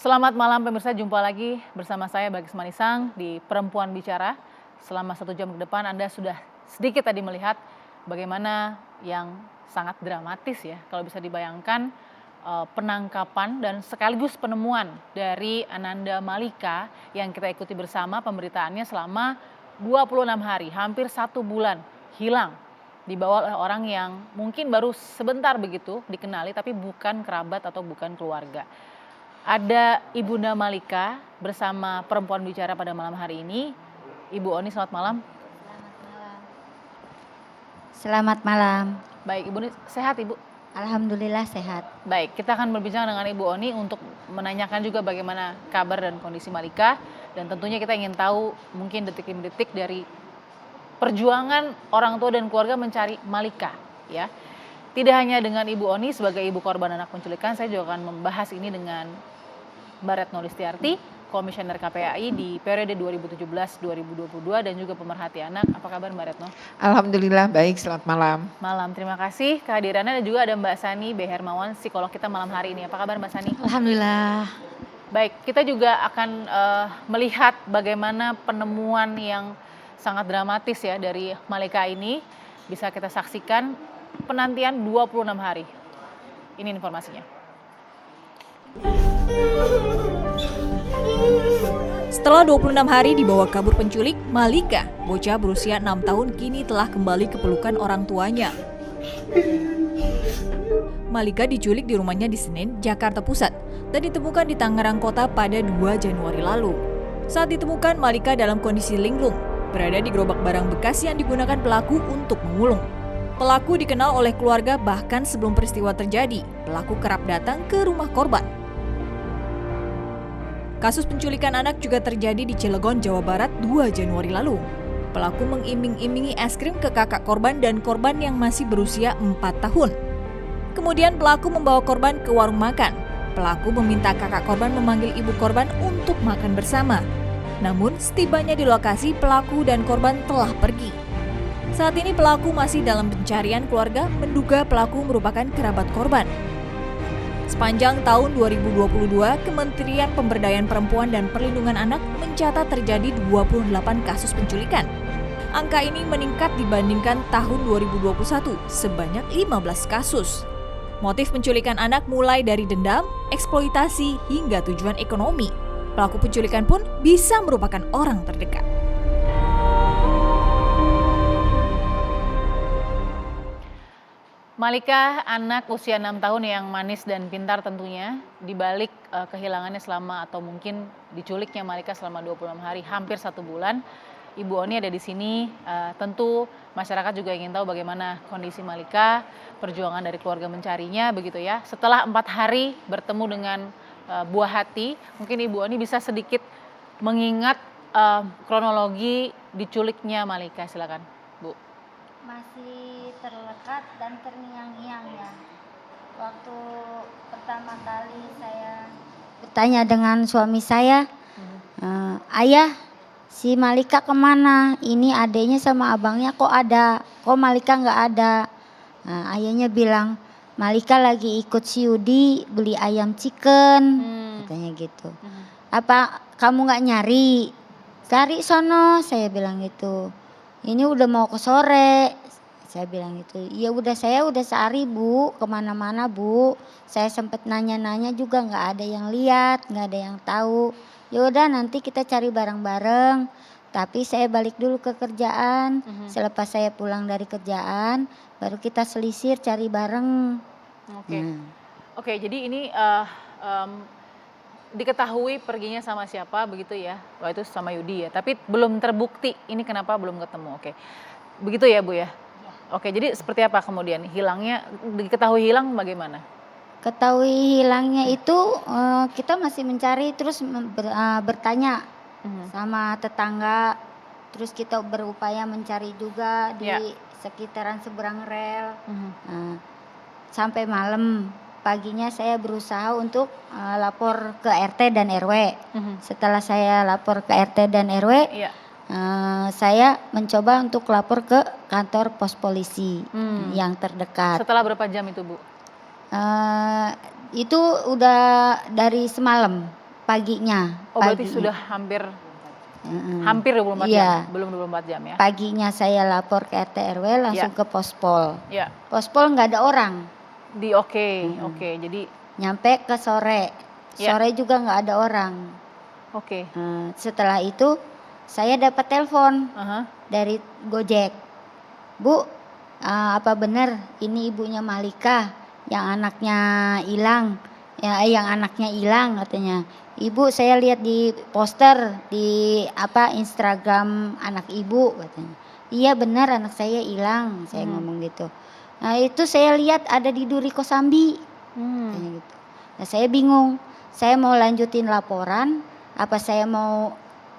Selamat malam pemirsa, jumpa lagi bersama saya Bagus Manisang di Perempuan Bicara. Selama 1 jam ke depan Anda sudah sedikit tadi melihat bagaimana yang sangat dramatis ya. Kalau bisa dibayangkan penangkapan dan sekaligus penemuan dari Ananda Malika yang kita ikuti bersama pemberitaannya selama 26 hari, hampir 1 bulan hilang. Dibawa oleh orang yang mungkin baru sebentar begitu dikenali tapi bukan kerabat atau bukan keluarga. Ada Ibunda Malika bersama Perempuan Bicara pada malam hari ini. Ibu Oni, selamat malam. Selamat malam. Selamat malam. Baik, Ibu Oni sehat Ibu? Alhamdulillah sehat. Baik, kita akan berbincang dengan Ibu Oni untuk menanyakan juga bagaimana kabar dan kondisi Malika. Dan tentunya kita ingin tahu mungkin detik demi detik dari perjuangan orang tua dan keluarga mencari Malika ya. Tidak hanya dengan Ibu Oni sebagai ibu korban anak penculikan, saya juga akan membahas ini dengan Mbak Retno Listiarti, Komisioner KPAI di periode 2017-2022 dan juga pemerhati anak. Apa kabar Mbak Retno? Alhamdulillah baik, selamat malam. Malam, terima kasih kehadirannya dan juga ada Mbak Sani B. Hermawan, psikolog kita malam hari ini. Apa kabar Mbak Sani? Alhamdulillah. Baik, kita juga akan melihat bagaimana penemuan yang sangat dramatis ya dari Malika ini. Bisa kita saksikan penantian 26 hari. Ini informasinya. Setelah 26 hari dibawa kabur penculik, Malika, bocah berusia 6 tahun kini telah kembali ke pelukan orang tuanya. Malika diculik di rumahnya di Senen, Jakarta Pusat, dan ditemukan di Tangerang Kota pada 2 Januari lalu. Saat ditemukan, Malika dalam kondisi linglung, berada di gerobak barang bekas yang digunakan pelaku untuk memulung. Pelaku dikenal oleh keluarga bahkan sebelum peristiwa terjadi, pelaku kerap datang ke rumah korban. Kasus penculikan anak juga terjadi di Cilegon, Jawa Barat 2 Januari lalu. Pelaku mengiming-imingi es krim ke kakak korban dan korban yang masih berusia 4 tahun. Kemudian pelaku membawa korban ke warung makan. Pelaku meminta kakak korban memanggil ibu korban untuk makan bersama. Namun setibanya di lokasi, pelaku dan korban telah pergi. Saat ini pelaku masih dalam pencarian keluarga, menduga pelaku merupakan kerabat korban. Sepanjang tahun 2022, Kementerian Pemberdayaan Perempuan dan Perlindungan Anak mencatat terjadi 28 kasus penculikan. Angka ini meningkat dibandingkan tahun 2021, sebanyak 15 kasus. Motif penculikan anak mulai dari dendam, eksploitasi, hingga tujuan ekonomi. Pelaku penculikan pun bisa merupakan orang terdekat. Malika, anak usia 6 tahun yang manis dan pintar tentunya, dibalik kehilangannya selama atau mungkin diculiknya Malika selama 26 hari, hampir 1 bulan. Ibu Oni ada di sini, tentu masyarakat juga ingin tahu bagaimana kondisi Malika, perjuangan dari keluarga mencarinya begitu ya. Setelah 4 hari bertemu dengan buah hati, mungkin Ibu Oni bisa sedikit mengingat kronologi diculiknya Malika, silakan Bu. Masih terlekat dan terngiang-ngiang ya. Waktu pertama kali saya bertanya dengan suami saya, ayah, si Malika kemana? Ini adenya sama abangnya kok ada, kok Malika nggak ada? Nah, ayahnya bilang, Malika lagi ikut si Yudi beli ayam chicken, katanya gitu. Apa kamu nggak nyari? Cari sono, saya bilang gitu. Ini udah mau ke sore, saya bilang gitu. Ya udah, saya udah sehari Bu, kemana-mana Bu. Saya sempat nanya-nanya juga nggak ada yang lihat, nggak ada yang tahu. Ya udah nanti kita cari bareng-bareng. Tapi saya balik dulu ke kerjaan. Selepas saya pulang dari kerjaan, baru kita selisir cari bareng. Oke, jadi ini diketahui perginya sama siapa begitu ya, itu sama Yudi ya, tapi belum terbukti ini kenapa belum ketemu. Oke, begitu ya Bu ya. Oke, jadi seperti apa kemudian hilangnya, diketahui hilang bagaimana? Ketahui hilangnya itu kita masih mencari terus bertanya sama tetangga, terus kita berupaya mencari juga di sekitaran seberang rel. Sampai malam. Paginya saya berusaha untuk lapor ke RT dan RW. Setelah saya lapor ke RT dan RW, saya mencoba untuk lapor ke kantor pos polisi yang terdekat. Setelah berapa jam itu Bu? Itu udah dari semalam. paginya. Oh berarti Paginya. sudah hampir Mm-mm. hampir 24 Iya. jam, belum 24 jam ya? Paginya saya lapor ke RT RW langsung ke Pospol. Ya, Pospol nggak ada orang. oke, jadi Nyampe ke sore. Ya. Sore juga nggak ada orang. oke. Setelah itu saya dapat telepon Aha. dari Gojek. Bu, apa benar ini ibunya Malika yang anaknya hilang? Ya, yang anaknya hilang katanya. Ibu, saya lihat di poster di Instagram anak ibu katanya. Iya benar anak saya hilang, saya ngomong gitu. Nah itu saya lihat ada di Duri Kosambi. Katanya gitu. Nah saya bingung, saya mau lanjutin laporan, apa saya mau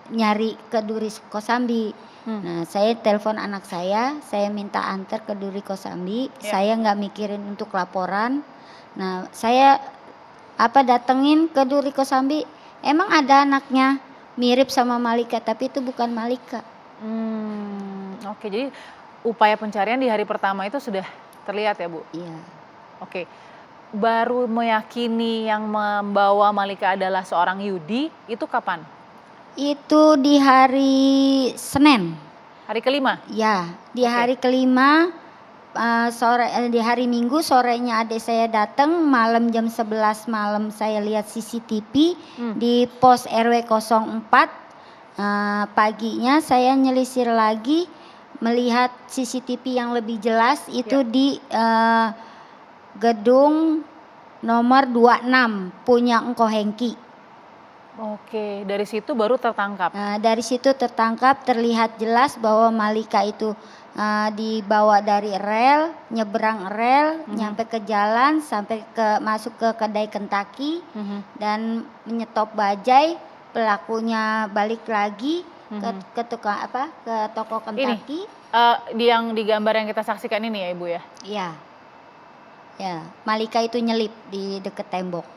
nyari ke Duri Kosambi. Nah saya telepon anak saya minta antar ke Duri Kosambi, saya nggak mikirin untuk laporan. Nah saya datengin ke Duri Kosambi, emang ada anaknya mirip sama Malika tapi itu bukan Malika. Oke, jadi upaya pencarian di hari pertama itu sudah terlihat ya Bu? Iya. Oke, baru meyakini yang membawa Malika adalah seorang Yudi itu kapan? Itu di hari Senin. Hari kelima? Ya, di hari kelima di hari Minggu sorenya adik saya datang, malam jam 11 malam saya lihat CCTV di pos RW 04. Paginya saya nyelisir lagi melihat CCTV yang lebih jelas itu di gedung nomor 26 punya Engko Hengki. Oke, dari situ baru tertangkap. Dari situ tertangkap, terlihat jelas bahwa Malika itu dibawa dari rel, nyebrang rel, nyampe ke jalan, sampai masuk ke kedai Kentucky dan menyetop bajai. Pelakunya balik lagi ke tukang ke toko Kentucky. Yang di gambar yang kita saksikan ini ya Ibu ya? Iya. Ya, Malika itu nyelip di deket tembok.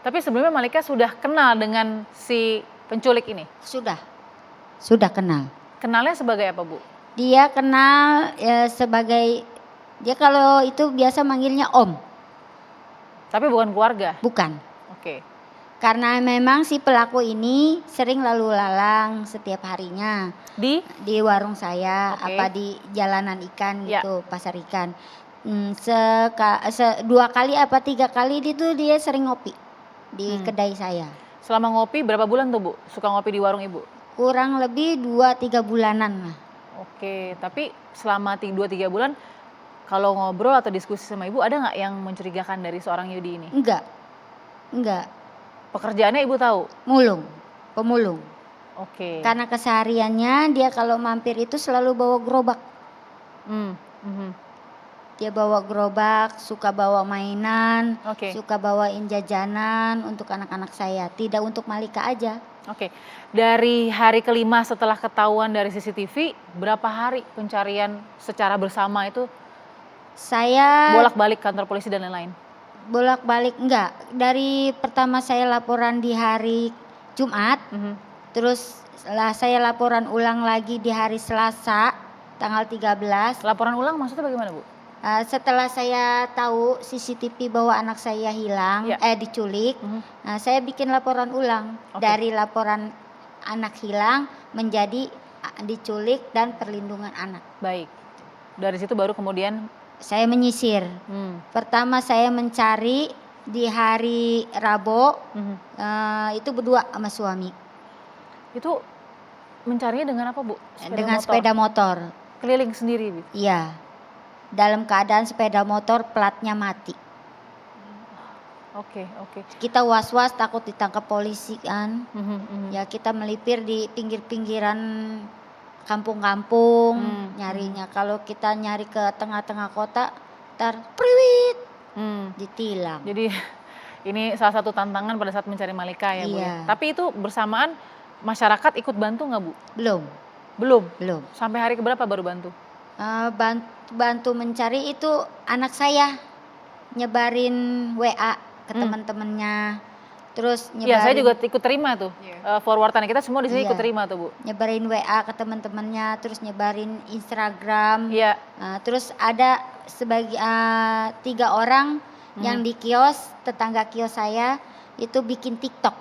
Tapi sebelumnya Malika sudah kenal dengan si penculik ini? Sudah kenal. Kenalnya sebagai apa Bu? Dia kenal sebagai, dia kalau itu biasa manggilnya Om. Tapi bukan keluarga? Bukan. Oke. Karena memang si pelaku ini sering lalu lalang setiap harinya. Di warung saya, di jalanan ikan gitu, pasar ikan. 2 kali 3 kali itu dia sering ngopi di kedai saya. Selama ngopi berapa bulan tuh Bu? Suka ngopi di warung Ibu? Kurang lebih 2-3 bulanan lah. Oke, tapi selama 2-3 bulan kalau ngobrol atau diskusi sama Ibu ada nggak yang mencurigakan dari seorang Yudi ini? Enggak. Pekerjaannya Ibu tahu? Pemulung. Oke. Karena kesehariannya dia kalau mampir itu selalu bawa gerobak. Dia bawa gerobak, suka bawa mainan, suka bawain jajanan untuk anak-anak saya. Tidak untuk Malika aja. Oke, dari hari kelima setelah ketahuan dari CCTV, berapa hari pencarian secara bersama itu? Saya bolak-balik kantor polisi dan lain-lain? Bolak-balik enggak. Dari pertama saya laporan di hari Jumat, terus saya laporan ulang lagi di hari Selasa, tanggal 13. Laporan ulang maksudnya bagaimana Bu? Setelah saya tahu CCTV bahwa anak saya hilang, diculik, saya bikin laporan ulang. Dari laporan anak hilang menjadi diculik dan perlindungan anak. Baik, dari situ baru kemudian saya menyisir. Pertama saya mencari di hari Rabu, itu berdua sama suami. Itu mencarinya dengan apa Bu? Sepeda motor. Keliling sendiri Bu? Iya. Dalam keadaan sepeda motor platnya mati. Oke. Kita was-was takut ditangkap polisi kan. Ya kita melipir di pinggir-pinggiran kampung-kampung nyarinya. Kalau kita nyari ke tengah-tengah kota, priwit ditilang. Jadi ini salah satu tantangan pada saat mencari Malika ya Bu ya. Tapi itu bersamaan masyarakat ikut bantu nggak Bu? Belum. Sampai hari keberapa baru bantu? Bantu mencari itu anak saya nyebarin WA ke teman-temannya, terus nyebarin. Iya, saya juga ikut terima tuh forwardan kita semua di sini ikut terima tuh Bu. Nyebarin WA ke teman-temannya, terus nyebarin Instagram. Iya. Terus ada 3 orang yang di kios, tetangga kios saya itu bikin TikTok.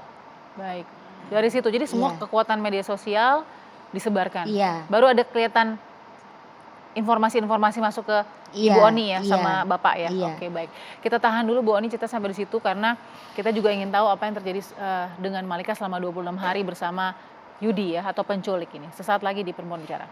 Baik. Dari situ, jadi semua Iya. kekuatan media sosial disebarkan. Iya. Baru ada kelihatan informasi-informasi masuk ke Iya, Ibu Oni ya, iya, sama Bapak ya. iya. Oke, baik. Kita tahan dulu Bu Oni cerita sampai di situ karena kita juga ingin tahu apa yang terjadi dengan Malika selama 26 hari bersama Yudi ya, atau penculik ini. Sesaat lagi di Perempuan Bicara.